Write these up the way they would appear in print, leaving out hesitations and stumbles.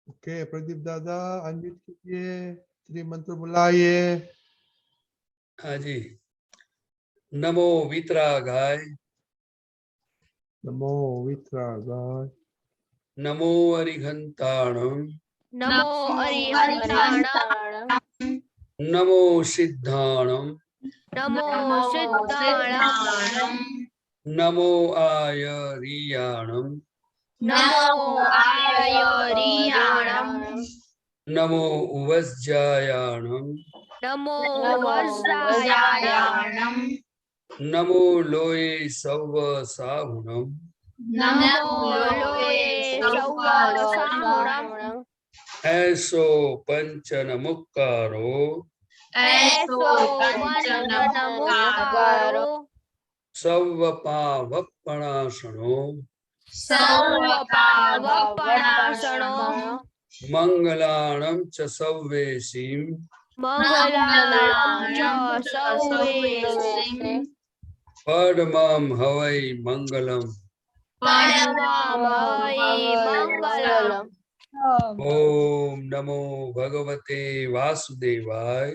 Okay, Pradeep दादा unmute कीजिए, श्री मंत्र बुलाइए। हाँ जी। नमो वितरागाय, नमो वितरागाय, नमो अरिहंताणम, नमो अरिहंताणं, नमो सिद्धाणम, नमो सिद्धाणं, नमो आयरियाणम, नमो आयरियाणं, नमो उवज्जायाणम, नमो वज्रायाणं, नमो लोये सव्व साहुणम, नमो लोये सौवासाहुणं, ऐसो पंचन मुक्कारो, ऐसो पंचनमुक्कारो, सव्व पावपणासनो, सर्वपावपणासनो, मंगलाणं च सव्वेसीं, मंगलां च सौवेसिं, परमं हवै मंगलम्। परममवै मंगलम्। ओम नमो भगवते वासुदेवाय,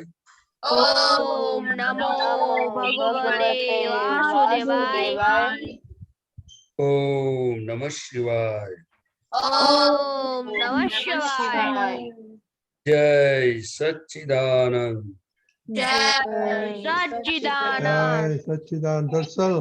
ओम नमो भगवते वासुदेवाय, ओम नमः शिवाय। ओम नमः शिवाय। जय सच्चिदानंद। जय सच्चिदानंद। जय सच्चिदानंद। दर्शन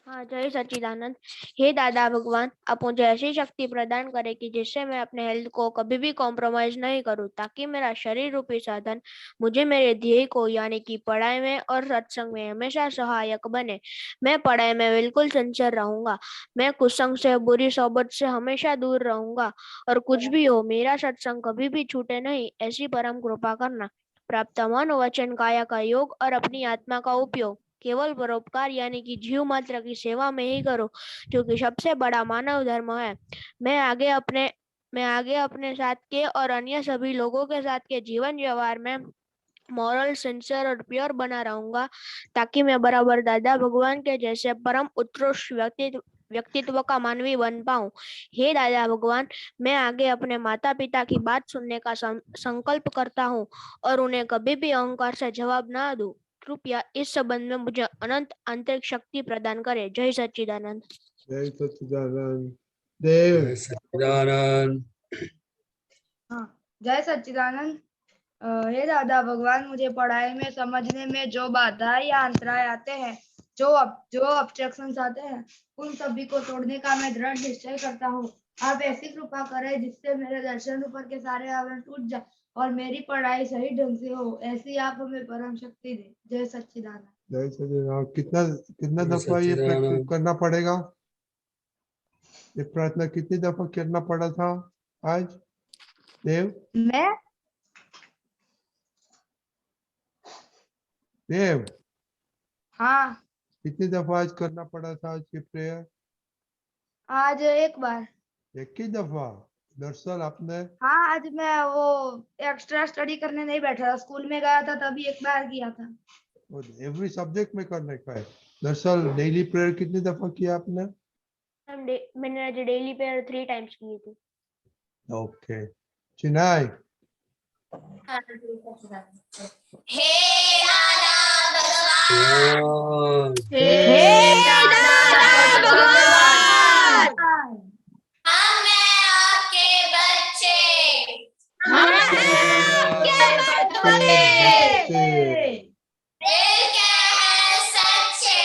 हाँ, जय सच्चिदानंद। हे दादा भगवान, आप मुझे ऐसी शक्ति प्रदान करें कि जिससे मैं अपने हेल्थ को कभी भी कॉम्प्रोमाइज नहीं करूँ, ताकि मेरा शरीर रूपी साधन मुझे मेरे ध्येय को यानी कि पढ़ाई में और सत्संग में हमेशा सहायक बने। मैं पढ़ाई में बिल्कुल सिंसियर रहूंगा। मैं कुसंग से, बुरी सोबत से हमेशा दूर रहूंगा, और कुछ भी हो मेरा सत्संग कभी भी छूटे नहीं, ऐसी परम कृपा करना। प्राप्त मन वचन काया का योग और अपनी आत्मा का उपयोग केवल परोपकार यानी कि जीव मात्र की सेवा में ही करो, जो कि सबसे बड़ा मानव धर्म है। मैं आगे अपने साथ के और अन्य सभी लोगों के साथ के जीवन व्यवहार में मॉरल, सिंसियर और प्योर बना रहूंगा, ताकि मैं बराबर दादा भगवान के जैसे परम उत्कृष्ट व्यक्तित्व का मानवी बन पाऊं। हे दादा भगवान, मैं आगे अपने माता पिता की बात सुनने का संकल्प करता हूँ और उन्हें कभी भी अहंकार से जवाब ना दूं। कृपया इस संबंध में मुझे अनंत आंतरिक शक्ति प्रदान करें। जय सच्चिदानंद। जय सच्चिदानंद। देव जय सच्चिदानंद। जय सच्चिदानंद। हे दादा भगवान, मुझे पढ़ाई में समझने में जो बाधाएं या अंतराय आते हैं, जो ऑब्जेक्शंस आते हैं, उन सभी को तोड़ने का मैं दृढ़ निश्चय करता हूँ। आप ऐसी कृपा करें जिससे मेरे दर्शन ऊपर के सारे आवरण टूट जाए और मेरी पढ़ाई सही ढंग से हो, ऐसी आप हमें परम शक्ति दे। जय सच्चिदानंद। जय सच्चिदानंद। कितना कितना जय दफा ये प्रैक्टिस सच्चिदानंद। करना पड़ेगा? ये प्रार्थना कितनी दफा करना पड़ा था आज? देव देव हाँ, कितनी दफा आज करना पड़ा था आज की प्रेयर? आज एक बार। एक ही दफा? दरअसल आपने हाँ, आज मैं वो एक्स्ट्रा स्टडी करने नहीं बैठा था, स्कूल में गया था तभी एक बार किया था। एवरी सब्जेक्ट में करने का है। दरअसल डेली प्रेयर कितनी दफा किया आपने? मैंने आज डेली प्रेयर 3 टाइम्स की थी। ओके, चिनाई। हे दादा भगवान, हे दादा भगवान, हम हैं आपके बच्चे, दिल के हैं सच्चे,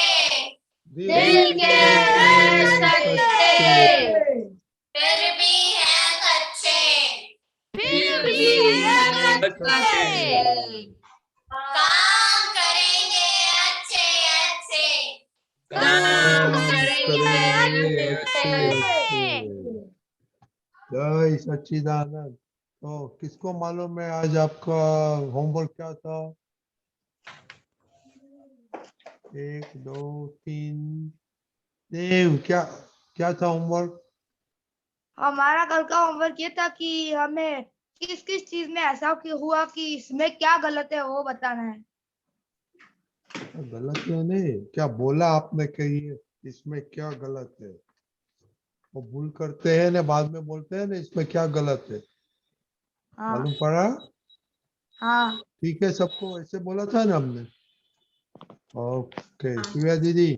दिल के हैं सच्चे, फिर भी हैं कच्चे, काम करेंगे अच्छे अच्छे, काम करेंगे अच्छे। जय सच्चिदानंद। तो किसको मालूम है आज आपका होमवर्क क्या था? 1 2 3। देव, क्या क्या था होमवर्क? हमारा कल का होमवर्क ये था कि हमें किस किस चीज में ऐसा हुआ कि इसमें क्या गलत है वो बताना है। गलत है नहीं, क्या बोला आपने कि ये इसमें क्या गलत है? वो भूल करते हैं ना, बाद में बोलते हैं ना इसमें क्या गलत है, हाँ मालूम पड़ा? हाँ ठीक है, सबको ऐसे बोला था ना हमने। ओके, हाँ। शिव्या दीदी।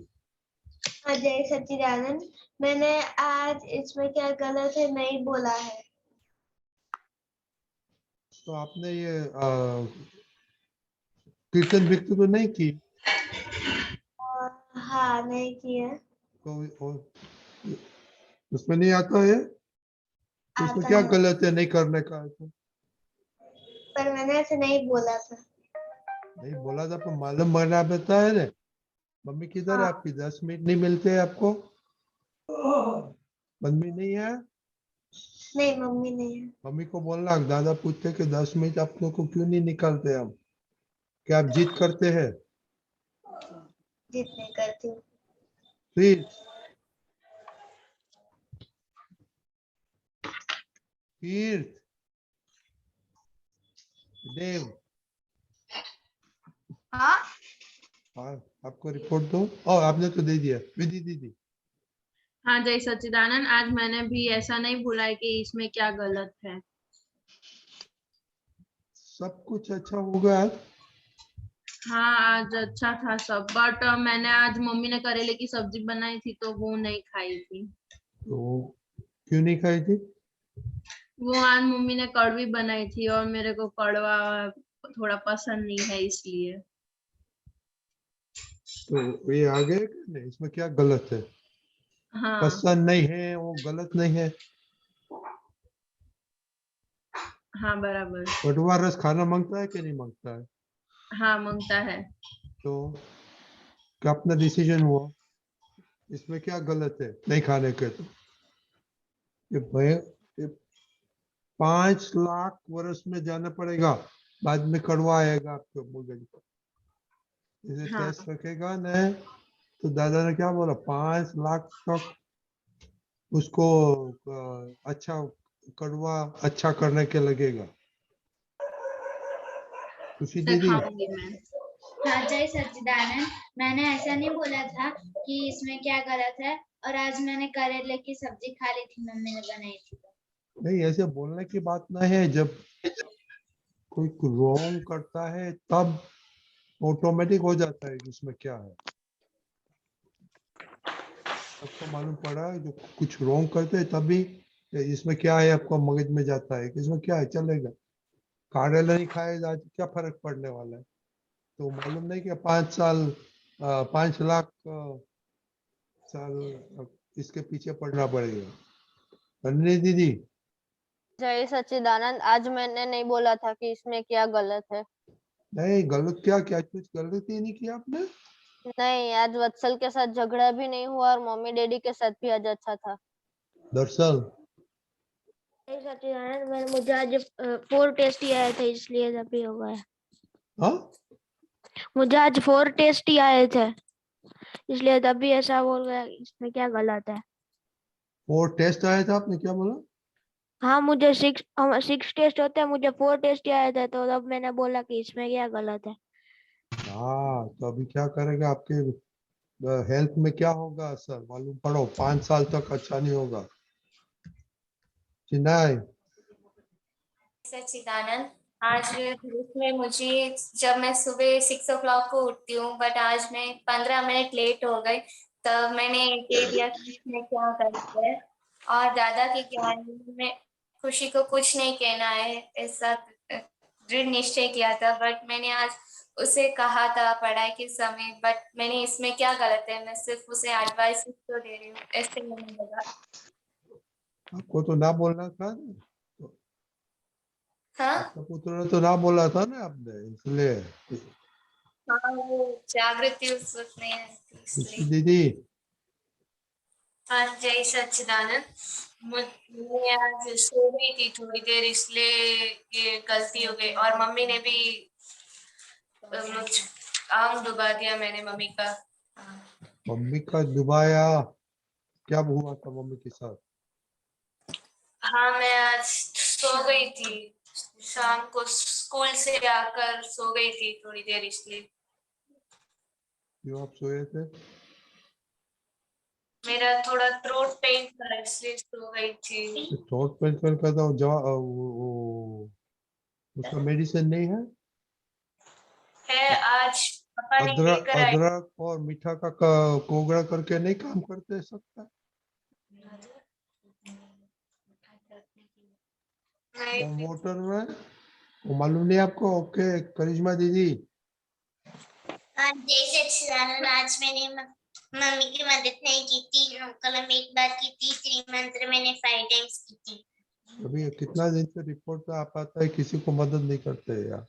जय सच्चिदानंद। मैंने आज इसमें क्या गलत है नहीं बोला है। तो आपने ये कीर्तन विर्तन तो नहीं की? हाँ नहीं किया। तो उसमें नहीं आता है? तो उसमें आता क्या है गलत है नहीं करने का है तो? पर मैंने ऐसे नहीं बोला था। नहीं बोला था, पर मालूम बना देता है ना। मम्मी किधर है हाँ। आपकी? 10 मिनट नहीं मिलते हैं आपको? मम्मी नहीं है? नहीं मम्मी नहीं है। मम्मी को बोलना, दादा पूछते कि 10 मिनट आप लोग को क्यों नहीं निकालते हम? क्या आप जिद करते हैं? जिद नहीं करती हूँ। फिर फिर देव, हाँ हाँ, आपको रिपोर्ट दो। और आपने तो दे दिया, विधि दीदी। हाँ जय सच्चिदानंद। आज मैंने भी ऐसा नहीं बोला है कि इसमें क्या गलत है। सब कुछ अच्छा होगा आज? हाँ आज अच्छा था सब, बट मैंने आज मम्मी ने करेले की सब्जी बनाई थी तो वो नहीं खाई थी। तो क्यों नहीं खाई थी? वो आज मम्मी ने कड़वी बनाई थी और मेरे को कड़वा थोड़ा पसंद नहीं है इसलिए। तो ये आ गए कि नहीं? इसमें क्या गलत है? हाँ पसंद नहीं है वो गलत नहीं है। हाँ बराबर। कटुआ रस खाना मांगता है कि नहीं मांगता है? हाँ मांगता है। तो क्या अपना डिसीजन हुआ? इसमें क्या गलत है नहीं खाने के? तो ये भय, ये 5 लाख वर्ष में जाना पड़ेगा, बाद में कड़वा आएगा आपके मगज पर। इसे हाँ टेस्ट रखेगा न, तो दादा ने क्या बोला, 5 लाख तक उसको अच्छा कड़वा अच्छा करने के लगेगा। खुशी दीदी। सिखाऊंगी मैं। हाँ जय सच्चिदानंद। मैंने ऐसा नहीं बोला था कि इसमें क्या गलत है। और आज मैंने करेले की सब्जी खा ली थी, मम्मी ने बनाई थी। नहीं, ऐसे बोलने की बात ना है। जब कोई रॉन्ग करता है तब ऑटोमेटिक हो जाता है कि इसमें क्या है। आपको मालूम पड़ा है, जो कुछ रॉन्ग करते हैं तभी इसमें क्या है आपको मगज में जाता है कि इसमें क्या है, चलेगा। करेला नहीं खाएगा आज क्या फर्क पड़ने वाला है? तो मालूम नहीं कि 5 साल 5 लाख साल इसके पीछे पड़ना पड़ेगा। नहीं दीदी? जय सच्चिदानंद। आज मैंने नहीं बोला था कि इसमें क्या गलत है। नहीं गलत क्या, क्या कुछ गलत ही नहीं किया आपने? नहीं, आज वत्सल के साथ झगड़ा भी नहीं हुआ और मम्मी डैडी के साथ भी आज अच्छा था। दरअसल जय सच्चिदानंद। मुझे आज 4 टेस्ट ही आए थे इसलिए तभी हो गया। हाँ, मुझे आज 4 टेस्ट ही आए थे इसलिए तभी ऐसा बोल गया। इसमें क्या गलत है? वो टेस्ट आया था, आपने क्या बोला? हाँ, मुझे 6 टेस्ट होते हैं, मुझे 4 टेस्ट ही आए थे तो तब मैंने बोला कि इसमें क्या गलत है। हाँ, तो अभी क्या करेगा आपके हेल्थ में क्या होगा असर मालूम पड़ो? 5 साल तक अच्छा नहीं होगा। चिन्नाई। सच्चिदानंद। आज ग्रुप में मुझे, जब मैं सुबह 6 o'clock को उठती हूँ, बट आज मैं 15 मिनट लेट हो गई, तब मैंने कह दिया कि इसमें क्या करते हैं। और दादा के ज्ञान में खुशी को कुछ नहीं कहना है, ऐसा दृढ़ निश्चय किया था। बट मैंने आज उसे कहा था पढ़ाई के समय, बट मैंने इसमें क्या गलत है, मैं सिर्फ उसे एडवाइस तो दे रही हूँ, ऐसे मैंने लगा। आपको तो ना बोलना था ना, हाँ आपका पुत्र ने तो ना बोला था ना आपने, इसलिए। हाँ, वो जागृति उस वक्त नहीं आई थी खुशी इसलिए। दीदी। हाँ जय सच्चिदानंद। मैं आज सो गई थी थोड़ी देर, इसलिए ये गलती हो गई। और मम्मी ने भी मुझ आम डुबा दिया मैंने मम्मी का। मम्मी का दुबाया? क्या हुआ था मम्मी के साथ? हाँ मैं आज सो गई थी, शाम को स्कूल से आकर सो गई थी थोड़ी देर, इसलिए। क्यों आप सोए थे? मेरा थोड़ा थ्रोट पेन था इसलिए सो गई थी। थ्रोट पेन का तो उसका मेडिसिन नहीं है? है आज पापा ने अदरक लेकर आए। अदरक और मीठा का कोगड़ा करके नहीं काम करते सकता? नहीं, मोटर में वो मालूम नहीं आपको? ओके करिश्मा दीदी, जय सच्चिदानंद। आज मैंने मम्मी की मदद नहीं की थी। कल हम एक बार की थी। श्री मंत्र मैंने 5 टाइम्स की थी। अभी कितना दिन से रिपोर्ट पे आप आता है, किसी को मदद नहीं करते यार।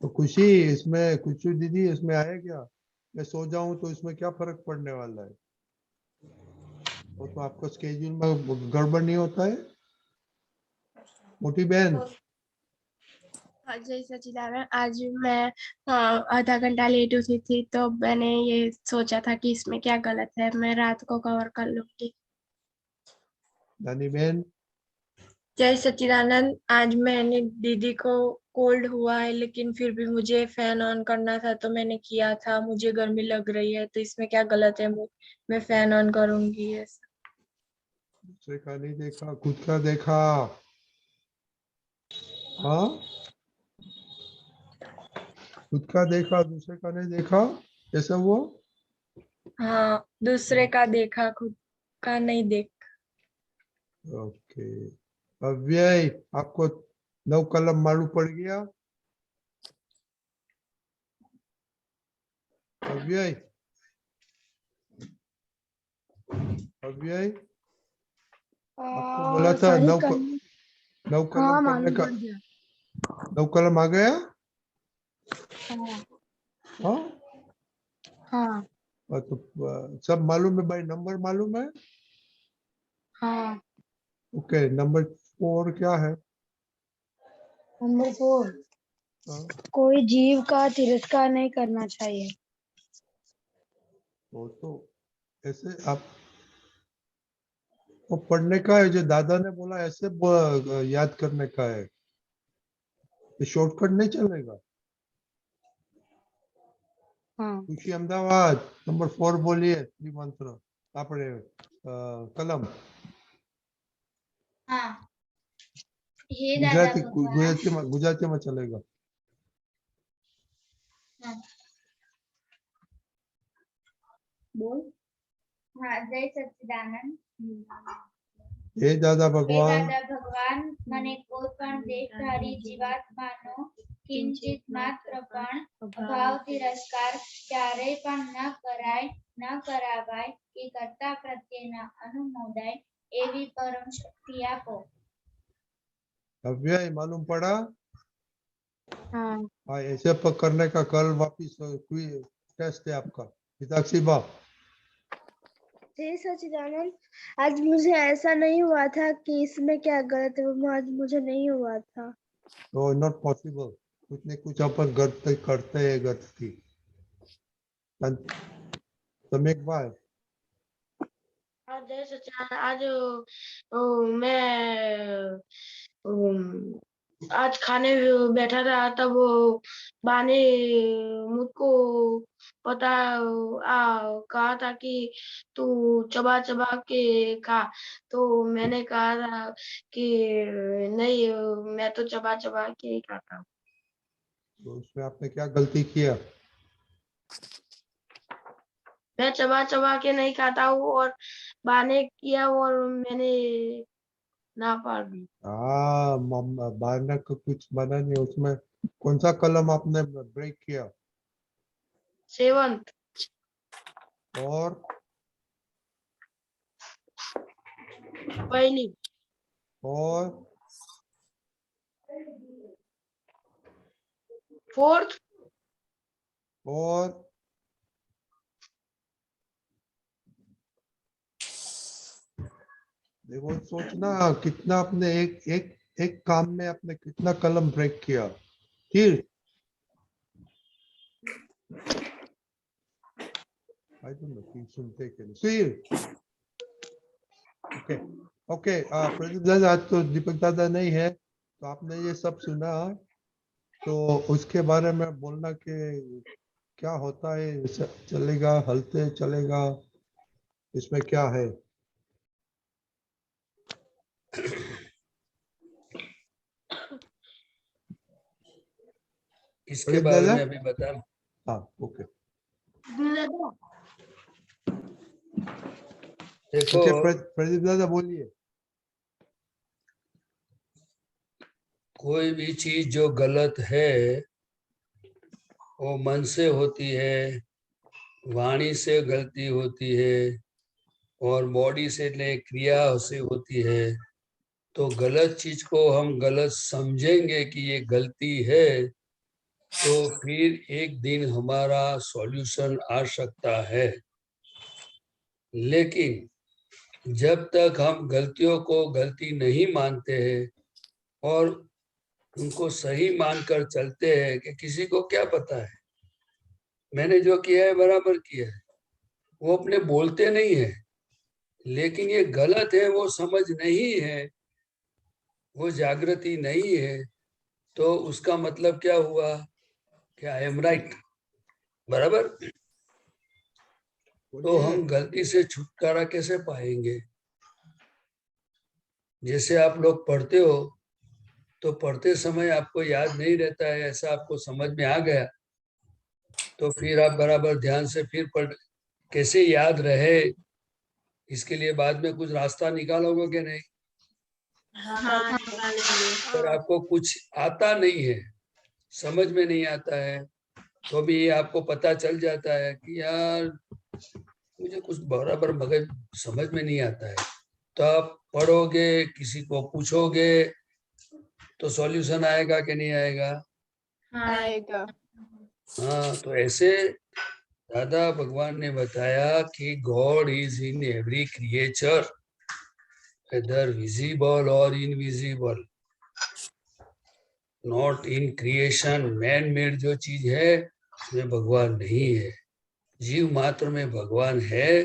तो खुशी इसमें, खुशी दीदी इसमें आए क्या? मैं सो जाऊं तो इसमें क्या फर्क पड़ने वाला है? वो तो आपको स्केड्यूल में गड़बड़ नहीं होता है? मोटी बहन, जय सच्चिदानंद। आज मैं आधा घंटा लेट उठी थी तो मैंने ये सोचा था कि इसमें क्या गलत है, मैं रात को कवर कर लूंगी। दानी बहन, जय सच्चिदानंद। आज मैंने दीदी को कोल्ड हुआ है लेकिन फिर भी मुझे फैन ऑन करना था तो मैंने किया था। मुझे गर्मी लग रही है तो इसमें क्या गलत है? मैं फैन ऑन करूंगी। दूसरे का नहीं देखा, खुद का देखा। हाँ, खुद का देखा, दूसरे का नहीं देखा, कैसा हुआ? हाँ, दूसरे का देखा, खुद का नहीं देख। ओके, अव्यय आपको 9 कलम मालूम पड़ गया? अव्यय, अव्यय आपको बोला था सॉरी 9 हाँ कलम पढ़ने मालूम का। पड़ गया। 9 कलम आ गया? हाँ हाँ, हाँ तो सब मालूम है भाई, नंबर मालूम है? हाँ। ओके, नंबर 4 क्या है? नंबर 4, हाँ, कोई जीव का तिरस्कार नहीं करना चाहिए। वो तो ऐसे आप वो पढ़ने का है, जो दादा ने बोला ऐसे याद करने का है, ये शॉर्टकट नहीं चलेगा। हाँ, खुशी अहमदाबाद नंबर 4 बोलिए, श्री मंत्र आपने कलम हाँ। हे दादा भगवान। गुजराती में चलेगा। हाँ, बोल। हाँ, जय सच्चिदानंद। हे दादा हे भगवान, દાદા ભગવાન મને કોઈ પણ દેહધારી જીવાત્માનો કિંચિત માત્ર પણ ભાવ તિરસ્કાર ક્યારેય પણ ન કરાય ન કરાવાય કે કર્તા પ્રત્યેના અનુમોદાય એવી પરમ શક્તિ આપો। अव्यय मालूम पड़ा? हाँ हाँ, ऐसे करने का कल वापिस टेस्ट है आपका। हिताक्षी बाप, जय सच्चिदानंद। आज मुझे ऐसा नहीं हुआ था कि इसमें क्या गलत है, वो आज मुझे नहीं हुआ था। तो नॉट पॉसिबल, कुछ न कुछ अपन गलती करते हैं, गलती एक बार। आज जय सच्चिदानंद। आज मैं आज खाने बैठा था तब वो बा ने मुझको पता कहा था कि तू चबा चबा के खा। तो मैंने कहा था कि नहीं, मैं तो चबा चबा के ही खाता हूँ। तो उसमें आपने क्या गलती किया? मैं चबा चबा के नहीं खाता हूँ और बा ने किया और मैंने ना पार दी। हाँ, बारना का कुछ बना नहीं उसमें। कौन सा कलम आपने ब्रेक किया? 7th और पहली और 4th और देखो, सोचना कितना आपने एक काम में आपने कितना कलम ब्रेक किया। फिर आई डोंट नो कि सुनते के लिए। फिर ओके ओके, प्रदीप दादा आज तो दीपक दादा नहीं है, तो आपने ये सब सुना, तो उसके बारे में बोलना कि क्या होता है, चलेगा, हलते चलेगा, इसमें क्या है? इसके प्रदीप बारे दादा? में अभी बता। हाँ, ओके। देखो, ओके, प्रदीप दादा बोलिए। कोई भी चीज जो गलत है वो मन से होती है, वाणी से गलती होती है और बॉडी से क्रिया से होती है। तो गलत चीज को हम गलत समझेंगे कि ये गलती है, तो फिर एक दिन हमारा सॉल्यूशन आ सकता है। लेकिन जब तक हम गलतियों को गलती नहीं मानते हैं और उनको सही मानकर चलते हैं कि किसी को क्या पता है, मैंने जो किया है बराबर किया है, वो अपने बोलते नहीं है, लेकिन ये गलत है वो समझ नहीं है, वो जागृति नहीं है, तो उसका मतलब क्या हुआ कि आई एम राइट, बराबर। तो हम गलती से छुटकारा कैसे पाएंगे? जैसे आप लोग पढ़ते हो तो पढ़ते समय आपको याद नहीं रहता है, ऐसा आपको समझ में आ गया तो फिर आप बराबर ध्यान से फिर पढ़, कैसे याद रहे इसके लिए बाद में कुछ रास्ता निकालोगे कि नहीं? हाँ, निकालेंगे। अगर आपको कुछ आता नहीं है, समझ में नहीं आता है, तो भी आपको पता चल जाता है कि यार मुझे कुछ बराबर मगज समझ में नहीं आता है, तो आप पढ़ोगे, किसी को पूछोगे तो सॉल्यूशन आएगा कि नहीं आएगा? आएगा। हाँ, तो ऐसे दादा भगवान ने बताया कि God is in every creature, whether visible और invisible, not in creation. Man made जो चीज है उसमें भगवान नहीं है, जीव मात्र में भगवान है।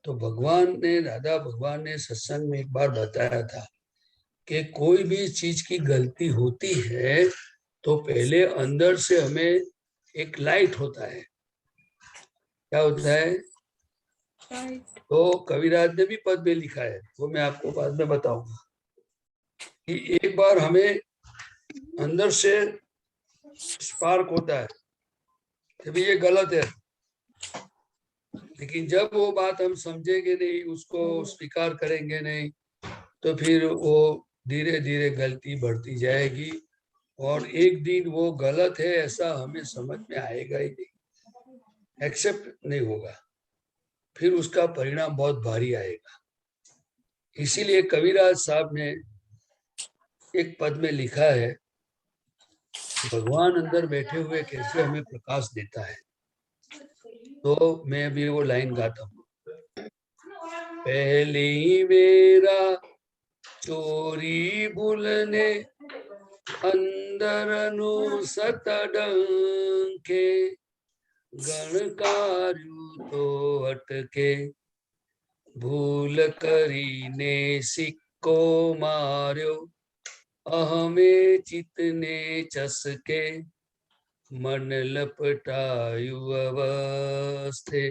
तो भगवान ने, दादा भगवान ने सत्संग में एक बार बताया था कि कोई भी चीज की गलती होती है तो पहले अंदर से हमें एक लाइट होता है। क्या होता है? तो कविराज ने भी पद में लिखा है, वो मैं आपको बाद में बताऊंगा कि एक बार हमें अंदर से स्पार्क होता है कि भाई ये गलत है, लेकिन जब वो बात हम समझेंगे नहीं, उसको स्वीकार करेंगे नहीं, तो फिर वो धीरे धीरे गलती बढ़ती जाएगी और एक दिन वो गलत है ऐसा हमें समझ में आएगा ही नहीं, एक्सेप्ट नहीं होगा, फिर उसका परिणाम बहुत भारी आएगा। इसीलिए कविराज साहब ने एक पद में लिखा है, भगवान अंदर बैठे हुए कैसे हमें प्रकाश देता है। तो मैं अभी वो लाइन गाता हूँ। पहली मेरा चोरी भूलने अंदरनु सतडंके, गणकार्यु तो अटके, भूल करीने सिक्को मार्यो, अहमे चितने चसके, मन लपटायु अवस्थे।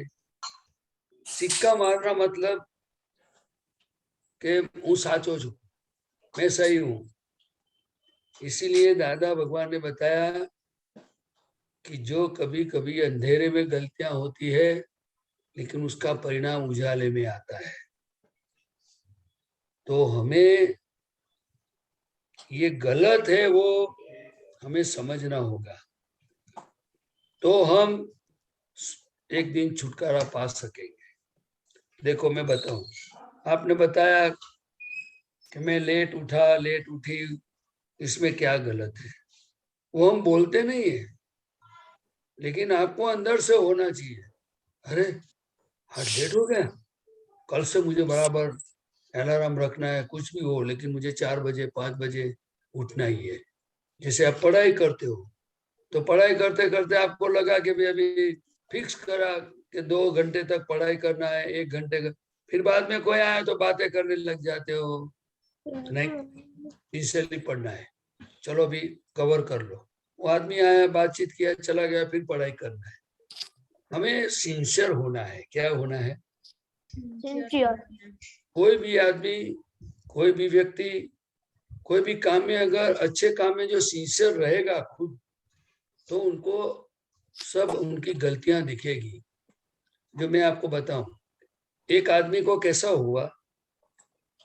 सिक्का मारना मतलब कि हूँ साचो छू, मैं सही हूँ। इसीलिए दादा भगवान ने बताया कि जो कभी कभी अंधेरे में गलतियां होती है लेकिन उसका परिणाम उजाले में आता है, तो हमें ये गलत है वो हमें समझना होगा, तो हम एक दिन छुटकारा पा सकेंगे। देखो मैं बताऊं, आपने बताया कि मैं लेट उठा, लेट उठी, इसमें क्या गलत है? वो हम बोलते नहीं है, लेकिन आपको अंदर से होना चाहिए, अरे आज लेट हो गया, कल से मुझे बराबर अलार्म रखना है, कुछ भी हो लेकिन मुझे 4 बजे 5 बजे उठना ही है। जैसे आप पढ़ाई करते हो तो पढ़ाई करते करते आपको लगा कि भाई अभी फिक्स करा कि 2 घंटे तक पढ़ाई करना है, 1 घंटे का, फिर बाद में कोई आया तो बातें करने लग जाते हो, नहीं सिंसियरली पढ़ना है, चलो अभी कवर कर लो। वो आदमी आया, बातचीत किया, चला गया, फिर पढ़ाई करना है। हमें सिंसियर होना है। क्या होना है? सिंसियर। कोई भी आदमी, कोई भी व्यक्ति, कोई भी काम में, अगर अच्छे काम में जो सिंसियर रहेगा खुद, तो उनको सब उनकी गलतियां दिखेगी। जो मैं आपको बताऊं, एक आदमी को कैसा हुआ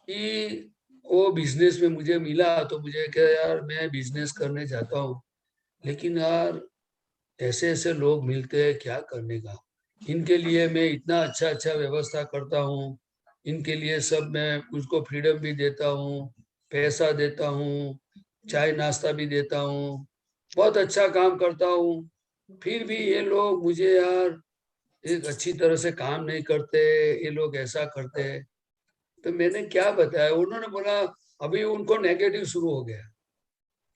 कि वो बिजनेस में मुझे मिला, तो मुझे क्या यार, मैं बिजनेस करने जाता हूँ, लेकिन यार ऐसे ऐसे लोग मिलते हैं, क्या करने का। इनके लिए मैं इतना अच्छा अच्छा व्यवस्था करता हूँ, इनके लिए सब मैं उसको फ्रीडम भी देता हूँ, पैसा देता हूँ, चाय नाश्ता भी देता हूँ, बहुत अच्छा काम करता हूँ, फिर भी ये लोग मुझे यार एक अच्छी तरह से काम नहीं करते, ये लोग ऐसा करते हैं। तो मैंने क्या बताया, उन्होंने बोला, अभी उनको नेगेटिव शुरू हो गया।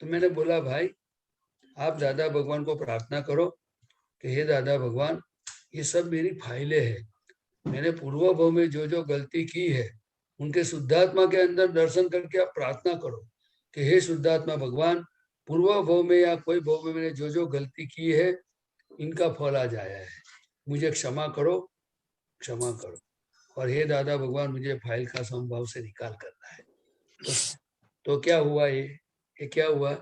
तो मैंने बोला, भाई आप दादा भगवान को प्रार्थना करो कि हे दादा भगवान, ये सब मेरी फाइलें हैं, मैंने पूर्व भव में जो जो गलती की है, उनके शुद्धात्मा के अंदर दर्शन करके आप प्रार्थना करो कि हे शुद्धात्मा भगवान, पूर्व भव में या कोई भव में मैंने जो जो गलती की है, इनका फल आ जाया है, मुझे क्षमा करो, क्षमा करो। और हे दादा भगवान, मुझे फाइल का समभाव से निकाल करना है। तो क्या हुआ, ये क्या हुआ,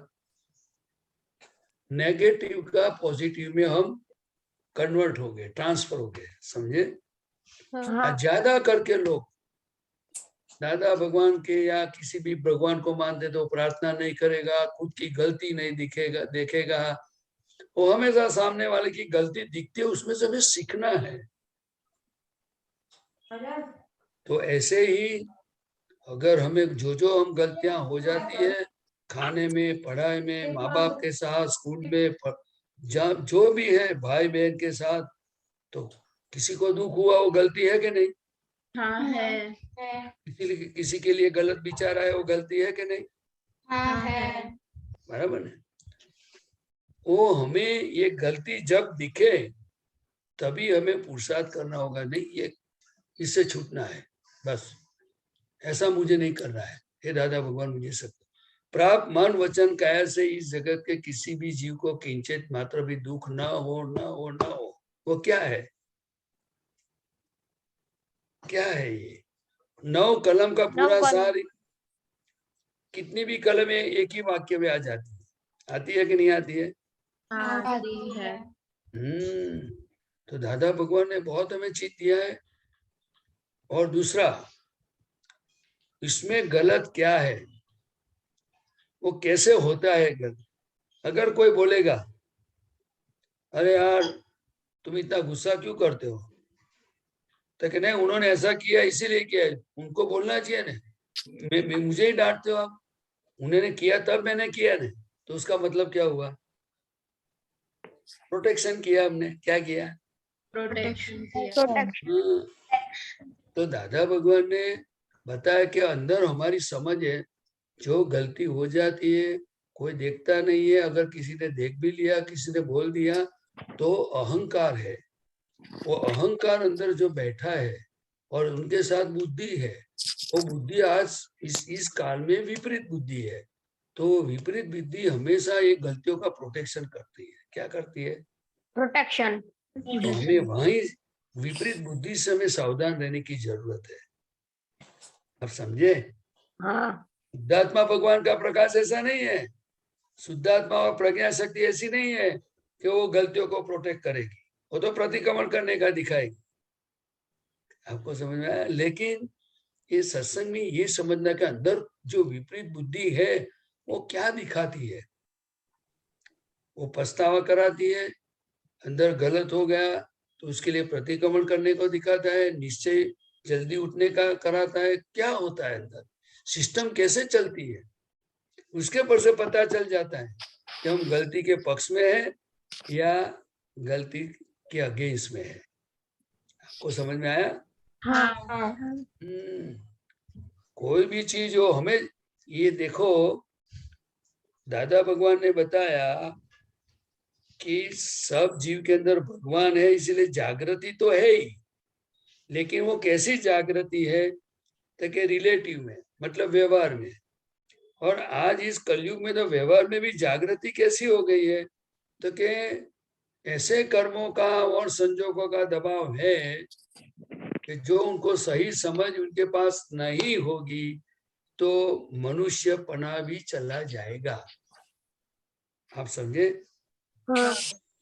नेगेटिव का पॉजिटिव में हम कन्वर्ट हो गए, ट्रांसफर हो गए, समझे। हाँ। ज्यादा करके लोग दादा भगवान के या किसी भी भगवान को मानते तो प्रार्थना नहीं करेगा, खुद की गलती नहीं देखेगा। वो हमेशा सामने वाले की गलती दिखती है, उसमें से हमें सीखना है। तो ऐसे ही अगर हमें जो हम गलतियां हो जाती है, खाने में, पढ़ाई में, माँ बाप के साथ, स्कूल में, जो भी है, भाई बहन के साथ, तो किसी को दुख हुआ, वो गलती है कि नहीं? हाँ है। किसी के लिए गलत विचार आया, वो गलती है कि नहीं? हाँ है। बराबर है। वो हमें ये गलती जब दिखे, तभी हमें पुरुषार्थ करना होगा, नहीं ये इससे छूटना है, बस ऐसा मुझे नहीं करना है। हे दादा भगवान, मुझे सब प्राप्त मन वचन काया से इस जगत के किसी भी जीव को किंचित मात्र भी दुख ना हो, ना हो, ना हो। वो क्या है, क्या है ये 9 कलम का पूरा सार, कितनी भी कलमें एक ही वाक्य में आ जाती है, आती है कि नहीं आती है? आती है। तो दादा भगवान ने बहुत हमें चीज दिया है। और दूसरा, इसमें गलत क्या है, वो कैसे होता है गलत। अगर कोई बोलेगा, अरे यार तुम इतना गुस्सा क्यों करते हो, तो कि नहीं उन्होंने ऐसा किया इसीलिए किया है, उनको बोलना चाहिए ना, मुझे ही डांटते हो आप, उन्होंने किया तब मैंने किया ना, तो उसका मतलब क्या हुआ, प्रोटेक्शन किया हमने, क्या किया, प्रोटेक्शन किया। तो दादा भगवान ने बताया कि अंदर हमारी समझ है, जो गलती हो जाती है कोई देखता नहीं है, अगर किसी ने देख भी लिया, किसी ने बोल दिया, तो अहंकार है। वो अहंकार अंदर जो बैठा है और उनके साथ बुद्धि है, वो बुद्धि आज इस काल में विपरीत बुद्धि है। तो विपरीत बुद्धि हमेशा ये गलतियों का प्रोटेक्शन करती है। क्या करती है? प्रोटेक्शन। तो हमें वहीं विपरीत बुद्धि से हमें सावधान रहने की जरूरत है। आप समझे? हाँ। शुद्धात्मा भगवान का प्रकाश ऐसा नहीं है, शुद्धात्मा और प्रज्ञा शक्ति ऐसी नहीं है कि वो गलतियों को प्रोटेक्ट करेगी, वो तो प्रतिक्रमण करने का दिखाएगी। आपको समझ में आया? लेकिन ये सत्संग में ये समझना के अंदर जो विपरीत बुद्धि है वो क्या दिखाती है, वो पछतावा कराती है, अंदर गलत हो गया तो उसके लिए प्रतिक्रमण करने को दिखाता है, निश्चय जल्दी उठने का कराता है। क्या होता है अंदर, सिस्टम कैसे चलती है, उसके पर से पता चल जाता है कि हम गलती के पक्ष में है या गलती के अगेंस्ट में है। आपको समझ में आया? हाँ। कोई भी चीज हो, हमें ये देखो, दादा भगवान ने बताया कि सब जीव के अंदर भगवान है, इसलिए जागृति तो है ही, लेकिन वो कैसी जागृति है, तो कि रिलेटिव में, मतलब व्यवहार में। और आज इस कलयुग में तो व्यवहार में भी जागृति कैसी हो गई है, तो कि ऐसे कर्मों का और संजोगों का दबाव है कि जो उनको सही समझ उनके पास नहीं होगी तो मनुष्यपना भी चला जाएगा। आप समझे? हाँ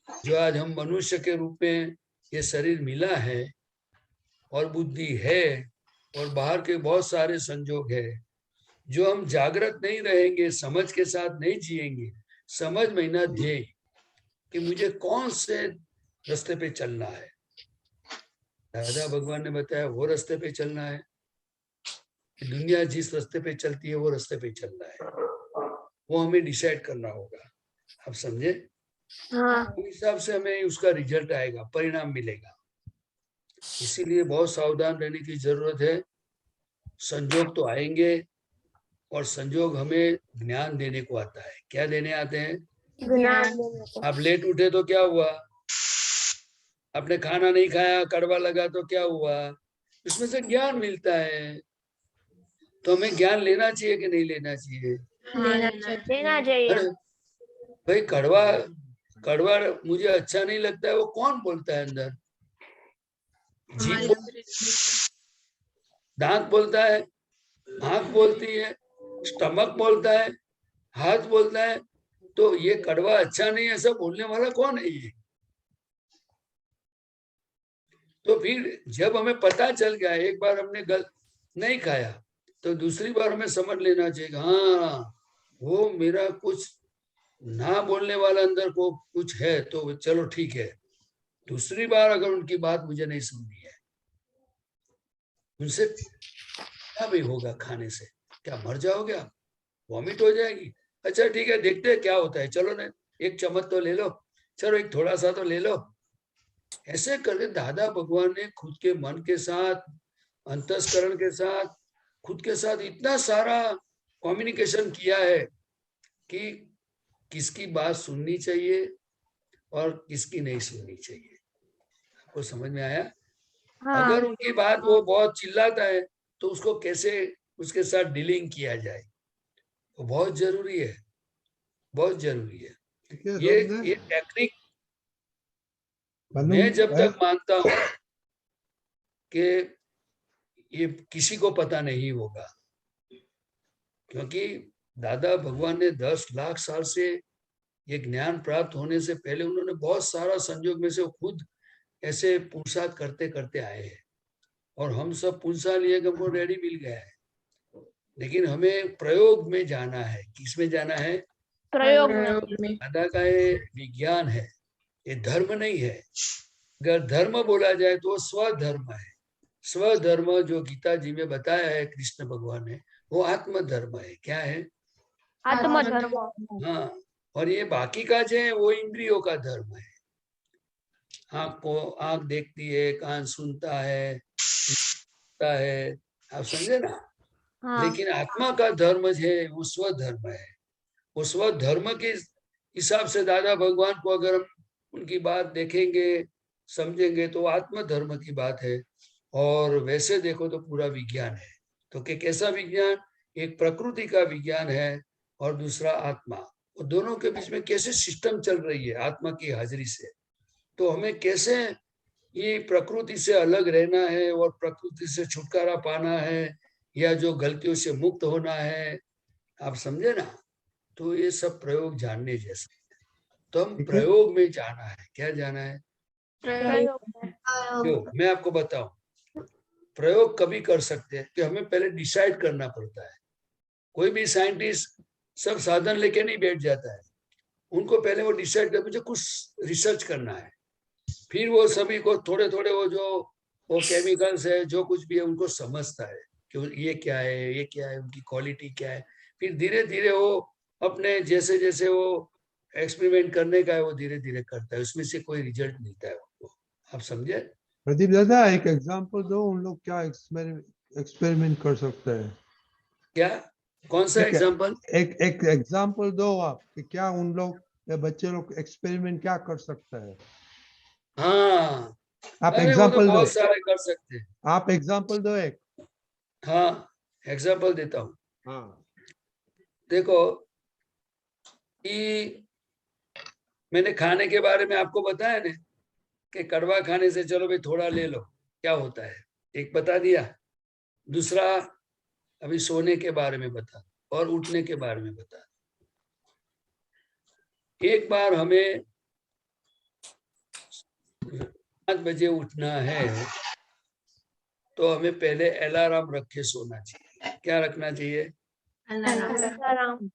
जो आज हम मनुष्य के रूप में ये शरीर मिला है और बुद्धि है और बाहर के बहुत सारे संजोग है, जो हम जागृत नहीं रहेंगे, समझ के साथ नहीं जिएंगे, समझ महीना ध्येय कि मुझे कौन से रास्ते पे चलना है, दादा भगवान ने बताया वो रास्ते पे चलना है, कि दुनिया जिस रास्ते पे चलती है वो रास्ते पे चलना है, वो हमें डिसाइड करना होगा। आप समझे? हाँ उस हिसाब से हमें उसका रिजल्ट आएगा, परिणाम मिलेगा। इसीलिए बहुत सावधान रहने की जरूरत है। संजोग तो आएंगे और संजोग हमें ज्ञान देने को आता है। क्या देने आते हैं? ज्ञान देने को। आप लेट उठे तो क्या हुआ? आपने खाना नहीं खाया, कड़वा लगा तो क्या हुआ? उसमें से ज्ञान मिलता है। तो हमें ज्ञान लेना चाहिए कि नहीं लेना चाहिए? देना चाहिए। अरे भाई, कड़वा कड़वा मुझे अच्छा नहीं लगता है, वो कौन बोलता है अंदर? जीभ दांत बोलता है, आंख बोलती है, स्टमक बोलता है, हाथ बोलता है। तो ये कड़वा अच्छा नहीं है, ऐसा बोलने वाला कौन है ये? तो फिर जब हमें पता चल गया, एक बार हमने गलत नहीं खाया, तो दूसरी बार हमें समझ लेना चाहिए, हाँ वो मेरा कुछ ना बोलने वाला अंदर को कुछ है, तो चलो ठीक है। दूसरी बार अगर उनकी बात मुझे नहीं सुननी है, उनसे क्या भी होगा खाने से? क्या मर जाओगे आप? वॉमिट हो जाएगी? अच्छा ठीक है, देखते हैं क्या होता है, चलो ना एक चम्मच तो ले लो, चलो एक थोड़ा सा तो ले लो। ऐसे करके दादा भगवान ने खुद के मन के साथ, अंतस्करण के साथ, खुद के साथ इतना सारा कम्युनिकेशन किया है कि किसकी बात सुननी चाहिए और किसकी नहीं सुननी चाहिए। आपको समझ में आया? हाँ अगर उनकी बात वो बहुत चिल्लाता है तो उसको कैसे उसके साथ डीलिंग किया जाए, वो बहुत जरूरी है, बहुत जरूरी है। ठीक है, ये टेक्निक मालूम मैं जब है? तक मानता हूँ कि ये किसी को पता नहीं होगा, क्योंकि दादा भगवान ने 10 लाख साल से ये ज्ञान प्राप्त होने से पहले उन्होंने बहुत सारा संयोग में से वो खुद ऐसे पुरुषार्थ करते करते आए हैं, और हम सब पुरुषार्थ लिए कि हमको रेडी मिल गया है। लेकिन हमें प्रयोग में जाना है। किसमें जाना है? प्रयोग में। दादा का ये विज्ञान है, ये धर्म नहीं है। अगर धर्म बोला जाए तो स्वधर्म है। स्वधर्म जो गीता जी में बताया है कृष्ण भगवान ने, वो आत्मधर्म है। क्या है? आत्मधर्म। हाँ, और ये बाकी का जो है वो इंद्रियों का धर्म है। आंख देखती है, कान सुनता है, आप समझे ना? हाँ लेकिन आत्मा का धर्म है वो स्वधर्म है। वो स्वधर्म के हिसाब से दादा भगवान को अगर हम उनकी बात देखेंगे, समझेंगे, तो आत्मधर्म की बात है। और वैसे देखो तो पूरा विज्ञान है। तो कैसा विज्ञान? एक प्रकृति का विज्ञान है और दूसरा आत्मा। और दोनों के बीच में कैसे सिस्टम चल रही है आत्मा की हाजिरी से। तो हमें कैसे ये प्रकृति से अलग रहना है और प्रकृति से छुटकारा पाना है, या जो गलतियों से मुक्त होना है, आप समझे ना? तो ये सब प्रयोग जानने जैसे। तो हम ठीक है। प्रयोग में जाना है। क्या जाना है? प्रयोग में। जो मैं आपको बताऊं, प्रयोग कभी कर सकते हैं कि हमें पहले डिसाइड करना पड़ता है। कोई भी साइंटिस्ट सब साधन लेके नहीं बैठ जाता है। उनको पहले वो डिसाइड कर, मुझे कुछ रिसर्च करना है, फिर वो सभी को थोड़े थोड़े वो केमिकल्स है, जो कुछ भी है, उनको समझता है कि ये क्या है, ये क्या है, उनकी क्वालिटी क्या है। फिर धीरे धीरे वो अपने जैसे जैसे वो एक्सपेरिमेंट करने का है वो धीरे धीरे करता है, उसमें से कोई रिजल्ट मिलता है उनको। आप समझे? प्रदीप दादा, एक एग्जांपल दो, उन लोग क्या एक्सपेरिमेंट कर सकते हैं? क्या? कौन सा एग्जाम्पल? एक एग्जांपल दो आप कि क्या उन लोग या बच्चे लोग एक्सपेरिमेंट क्या कर सकते हैं? हाँ, आप अरे वो तो एग्जांपल दो, बहुत सारे कर सकते हैं। आप एग्जांपल दो एक। हाँ, एग्जाम्पल देता हूँ। हाँ, देखो कि मैंने खाने के बारे में आपको बताया ना कि कड़वा खाने से चलो भाई थोड़ा ले लो, क्या होता है? एक बता दिया, दूसरा अभी सोने के बारे में बता और उठने के बारे में बता। एक बार हमें 5 बजे उठना है तो हमें पहले अलार्म रख के सोना चाहिए। क्या रखना चाहिए? अलार्म।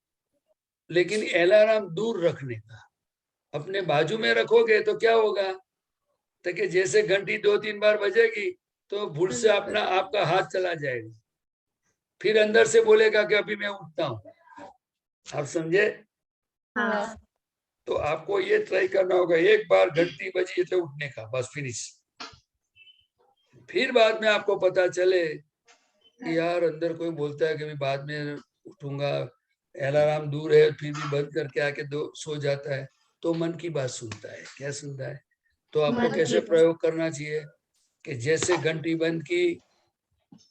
लेकिन अलार्म दूर रखने का, अपने बाजू में रखोगे तो क्या होगा, तो कि जैसे घंटी 2-3 बार बजेगी तो भूल से अपना आपका हाथ चला जाएगा, फिर अंदर से बोलेगा कि अभी मैं उठता हूँ। आप समझे? हाँ। तो आपको ये ट्राई करना होगा, एक बार घंटी बजी तो उठने का, बस फिनिश। फिर बाद में आपको पता चले कि यार अंदर कोई बोलता है कि मैं बाद में उठूंगा, अलार्म दूर है, फिर भी बंद करके आके सो जाता है, तो मन की बात सुनता है। क्या सुनता है? तो आपको कैसे प्रयोग करना चाहिए कि जैसे घंटी बंद की,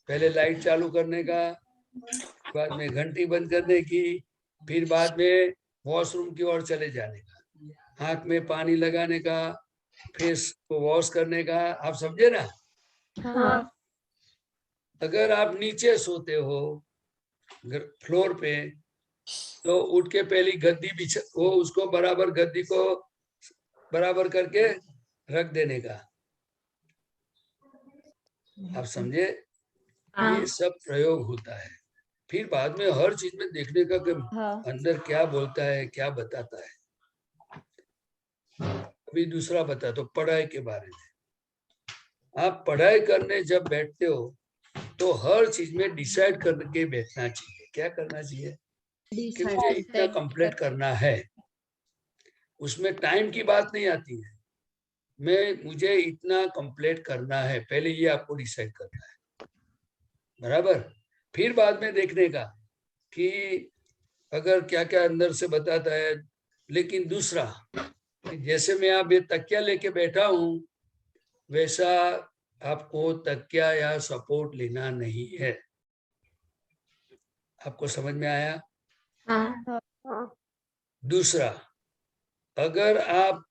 पहले लाइट चालू करने का, बाद में घंटी बंद करने की, फिर बाद में वॉशरूम की ओर चले जाने का, आंख में पानी लगाने का, फेस को वॉश करने का। आप समझे ना? हाँ। अगर आप नीचे सोते हो फ्लोर पे, तो उठ के पहली गद्दी बिछा वो, उसको बराबर गद्दी को बराबर करके रख देने का। आप समझे? ये सब प्रयोग होता है। फिर बाद में हर चीज में देखने का कि अंदर क्या बोलता है, क्या बताता है। अभी दूसरा बता तो पढ़ाई के बारे में। आप पढ़ाई करने जब बैठते हो तो हर चीज में डिसाइड करके बैठना चाहिए। क्या करना चाहिए? कि मुझे इतना कंप्लीट करना है। उसमें टाइम की बात नहीं आती है, मुझे इतना कंप्लीट करना है, पहले ये आपको डिसाइड करना है, बराबर। फिर बाद में देखने का कि अगर क्या क्या अंदर से बताता है। लेकिन दूसरा, जैसे मैं आप ये तकिया लेके बैठा हूं, वैसा आपको तकिया या सपोर्ट लेना नहीं है। आपको समझ में आया? हाँ। दूसरा, अगर आप